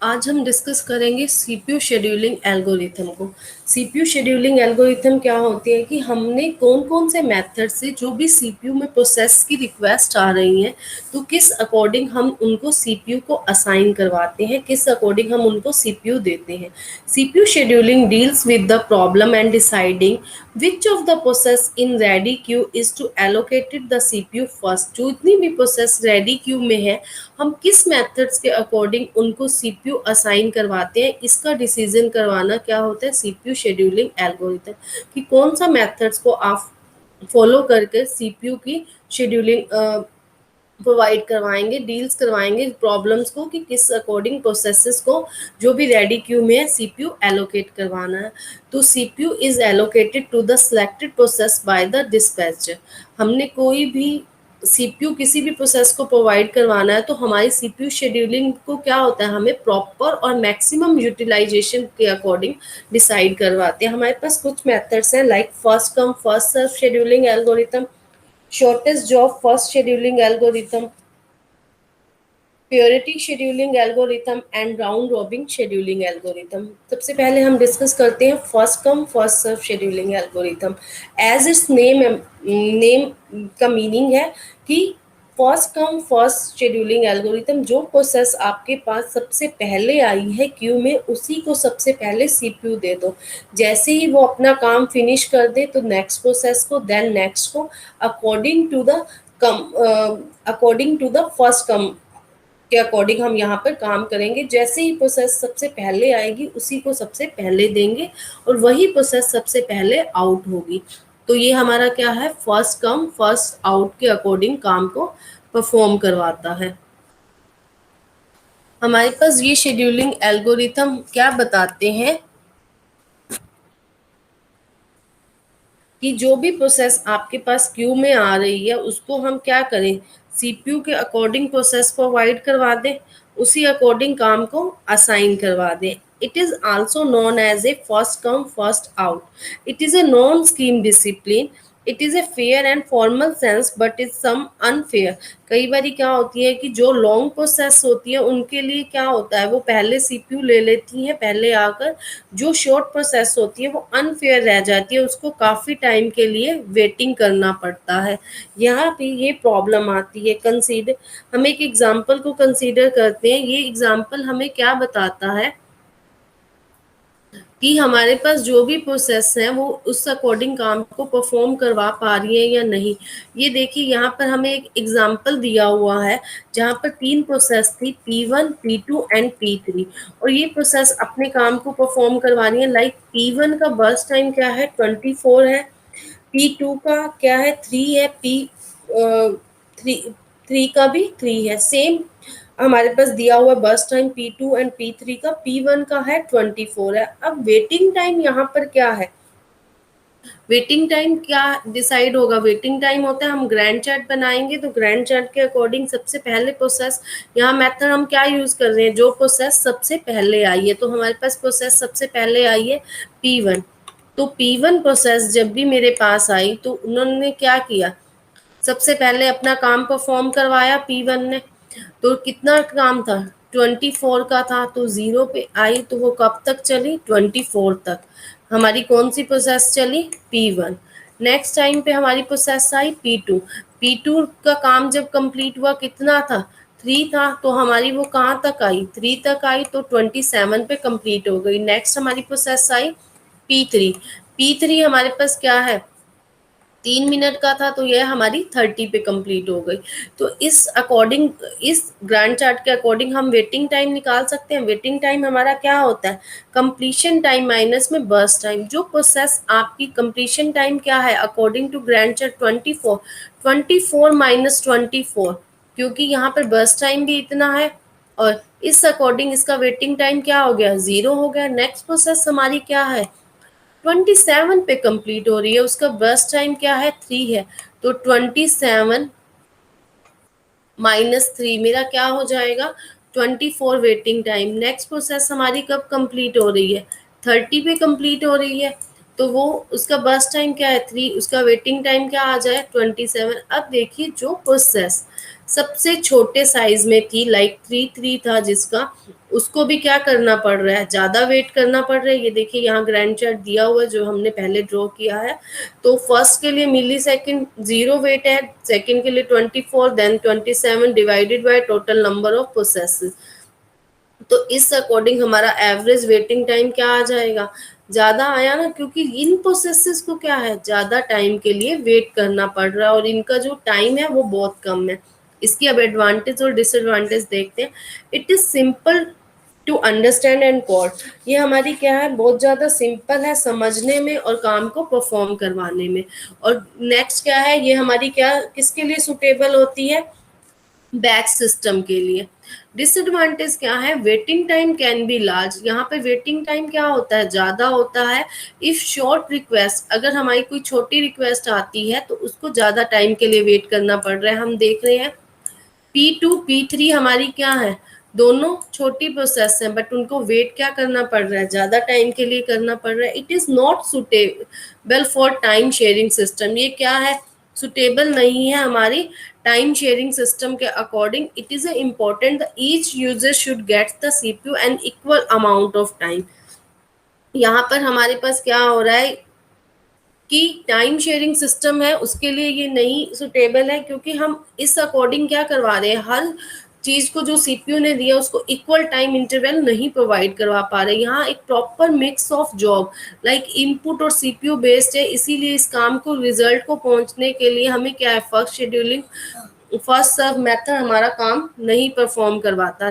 आज हम डिस्कस करेंगे सीपीयू शेड्यूलिंग एल्गोरिथम को। सीपीयू शेड्यूलिंग एल्गोरिथम क्या होती है कि हमने कौन कौन से मेथड से जो भी सीपीयू में प्रोसेस की रिक्वेस्ट आ रही है, तो किस अकॉर्डिंग हम उनको सीपीयू को असाइन करवाते हैं, किस अकॉर्डिंग हम उनको सीपीयू देते हैं। CPU scheduling deals with the problem and deciding which of the process in ready queue is to allocated the CPU first. जो इतनी भी प्रोसेस रेडी क्यू में है, हम किस मेथड्स के अकॉर्डिंग उनको सीपीयू असाइन करवाते हैं, इसका डिसीजन करवाना क्या होता है सीपीयू शेड्यूलिंग एल्गोरिथम। कि कौन सा मेथड्स को आप फॉलो करके सीपीयू की शेड्यूलिंग प्रोवाइड करवाएंगे, डील्स करवाएंगे प्रॉब्लम्स को, कि किस अकॉर्डिंग प्रोसेसेस को जो भी रेडी क्यू में है सीपीयू एलोकेट करवाना है। तो CPU is allocated to the selected process by the dispatcher. हमने कोई भी सीपीयू किसी भी प्रोसेस को प्रोवाइड करवाना है, तो हमारी सीपीयू शेड्यूलिंग को क्या होता है, हमें प्रॉपर और मैक्सिमम यूटिलाइजेशन के अकॉर्डिंग डिसाइड करवाते हैं। हमारे पास कुछ मेथड्स हैं, like first come first serve scheduling algorithm, shortest job first scheduling algorithm, priority scheduling algorithm and round robin scheduling algorithm। सबसे पहले हम डिस्कस करते हैं first come first serve scheduling algorithm. As its name का meaning है कि first come first scheduling algorithm, जो process आपके पास सबसे पहले आई है क्यू में, उसी को सबसे पहले सीपीयू दे दो। जैसे ही वो अपना काम फिनिश कर दे तो नेक्स्ट प्रोसेस को, देन नेक्स्ट को, according to the according to the first come के अकॉर्डिंग हम यहाँ पर काम करेंगे। जैसे ही प्रोसेस सबसे पहले आएगी उसी को सबसे पहले देंगे, और वही प्रोसेस सबसे पहले आउट होगी। तो ये हमारा क्या है, फर्स्ट कम फर्स्ट आउट के अकॉर्डिंग काम को परफॉर्म करवाता है। हमारे पास ये शेड्यूलिंग एल्गोरिथम क्या बताते हैं कि जो भी प्रोसेस आपके पास क्यू में आ रही है उसको हम क्या करें, सीपीयू के अकॉर्डिंग प्रोसेस प्रोवाइड करवा दें, उसी अकॉर्डिंग काम को असाइन करवा दें। It is also known as a first come first out. It is a non scheme discipline. It is a fair and formal sense but is some unfair. कई बार क्या होती है कि जो लॉन्ग प्रोसेस होती है उनके लिए क्या होता है, वो पहले सीपीयू ले लेती हैं पहले आकर। जो शॉर्ट प्रोसेस होती है वो अनफेयर रह जाती है, उसको काफ़ी टाइम के लिए वेटिंग करना पड़ता है। यहाँ पे ये प्रॉब्लम आती है। कंसीडर, हम एक एग्जाम्पल को कंसीडर करते हैं। ये एग्जाम्पल हमें क्या बताता है कि हमारे पास जो भी प्रोसेस है वो उस अकॉर्डिंग काम को परफॉर्म करवा पा रही है या नहीं। ये देखिए, यहाँ पर हमें एक एग्जाम्पल दिया हुआ है जहाँ पर 3 प्रोसेस थी, P1, P2 एंड P3, और ये प्रोसेस अपने काम को परफॉर्म करवा रही है। लाइक P1 का बर्स्ट टाइम क्या है, 24 है। P2 का क्या है, 3 है। थ्री थ्री का भी 3 है। सेम हमारे पास दिया हुआ बस टाइम P2 एंड P3 का, P1 का है 24 है। अब वेटिंग टाइम यहाँ पर क्या है, वेटिंग टाइम क्या डिसाइड होगा, वेटिंग टाइम होता है, हम ग्रैंड चार्ट बनाएंगे तो ग्रैंड चार्ट के अकॉर्डिंग सबसे पहले प्रोसेस, यहाँ मेथड हम क्या यूज कर रहे हैं, जो प्रोसेस सबसे पहले आई है। तो हमारे पास प्रोसेस सबसे पहले आई है P1। तो P1 प्रोसेस जब भी मेरे पास आई तो उन्होंने क्या किया, सबसे पहले अपना काम परफॉर्म करवाया P1 ने। तो कितना काम था, 24 का था, तो 0 पे आई तो वो कब तक चली, 24 तक हमारी कौन सी प्रोसेस चली, P1। नेक्स्ट टाइम पे हमारी प्रोसेस आई P2। P2 का काम जब कंप्लीट हुआ कितना था, 3 था, तो हमारी वो कहाँ तक आई, 3 तक आई, तो 27 पे कंप्लीट हो गई। नेक्स्ट हमारी प्रोसेस आई P3। P3 हमारे पास क्या है, 3 मिनट का था, तो यह हमारी 30 पे कंप्लीट हो गई। तो इस अकॉर्डिंग, इस ग्रैंड चार्ट के अकॉर्डिंग हम वेटिंग टाइम निकाल सकते हैं। वेटिंग टाइम हमारा क्या होता है, कंप्लीशन टाइम माइनस में बर्स्ट टाइम। जो प्रोसेस आपकी कंप्लीशन टाइम क्या है according to grand chart, 24, 24 minus 24, क्योंकि यहाँ पर बर्स्ट टाइम भी इतना है, और इस अकॉर्डिंग इसका वेटिंग टाइम क्या हो गया, 0 हो गया। नेक्स्ट प्रोसेस हमारी क्या है, 27 पे कंप्लीट हो रही है, उसका बर्स्ट टाइम क्या है, 3 है। तो 27 माइनस 3 मेरा क्या हो जाएगा, 24 वेटिंग टाइम। नेक्स्ट प्रोसेस हमारी कब कंप्लीट हो रही है, 30 पे कंप्लीट हो रही है, तो वो उसका बर्स्ट टाइम क्या है, 3, उसका वेटिंग टाइम क्या आ जाए, 27। अब देखिए, जो प्रोसेस सबसे छोटे साइज में थी, लाइक 3 था जिसका, उसको भी क्या करना पड़ रहा है, ज़्यादा वेट करना पड़ रहा है। ये देखिए यहाँ ग्रैंड चार्ट दिया हुआ है जो हमने पहले ड्रॉ किया है। तो फर्स्ट के लिए मिली सेकेंड 0 वेट है, सेकेंड के लिए 24, then 27 divided by total number of processes. तो इस अकॉर्डिंग हमारा एवरेज वेटिंग टाइम क्या आ जाएगा, ज़्यादा आया ना, क्योंकि इन प्रोसेसेस को क्या है, ज़्यादा टाइम के लिए वेट करना पड़ रहा है और इनका जो टाइम है वो बहुत कम है। इसकी अब एडवांटेज और डिसएडवांटेज देखते हैं। It is simple to understand and code. ये हमारी क्या है, बहुत ज़्यादा सिंपल है समझने में और काम को परफॉर्म करवाने में। और नेक्स्ट क्या है, ये हमारी क्या किसके लिए सुटेबल होती है, बैच सिस्टम के लिए। डिसएडवांटेज क्या है, waiting time can be large. यहाँ पे वेटिंग टाइम क्या होता है, ज़्यादा होता है। इफ़ शॉर्ट रिक्वेस्ट, अगर हमारी कोई छोटी रिक्वेस्ट आती है तो उसको ज़्यादा टाइम के लिए वेट करना पड़ रहा है। हम देख रहे हैं P2 P3 हमारी क्या है, दोनों छोटी प्रोसेस हैं, बट उनको वेट क्या करना पड़ रहा है, ज़्यादा टाइम के लिए करना पड़ रहा है। It is not suitable for time sharing system. ये क्या है, सुटेबल नहीं है हमारी टाइम शेयरिंग सिस्टम के according. It is important each user should get the CPU and equal amount of time. यहाँ पर हमारे पास क्या हो रहा है कि टाइम शेयरिंग सिस्टम है उसके लिए ये नहीं सुटेबल है, क्योंकि हम इस अकॉर्डिंग क्या करवा रहे हैं, हर चीज को जो सीपीयू ने दिया उसको इक्वल टाइम इंटरवल नहीं प्रोवाइड करवा पा रहे। यहाँ एक proper mix of job like input और सीपीयू बेस्ड है, इसीलिए इस काम को रिजल्ट को पहुंचने के लिए हमें क्या है, first scheduling first serve method हमारा काम नहीं परफॉर्म करवाता।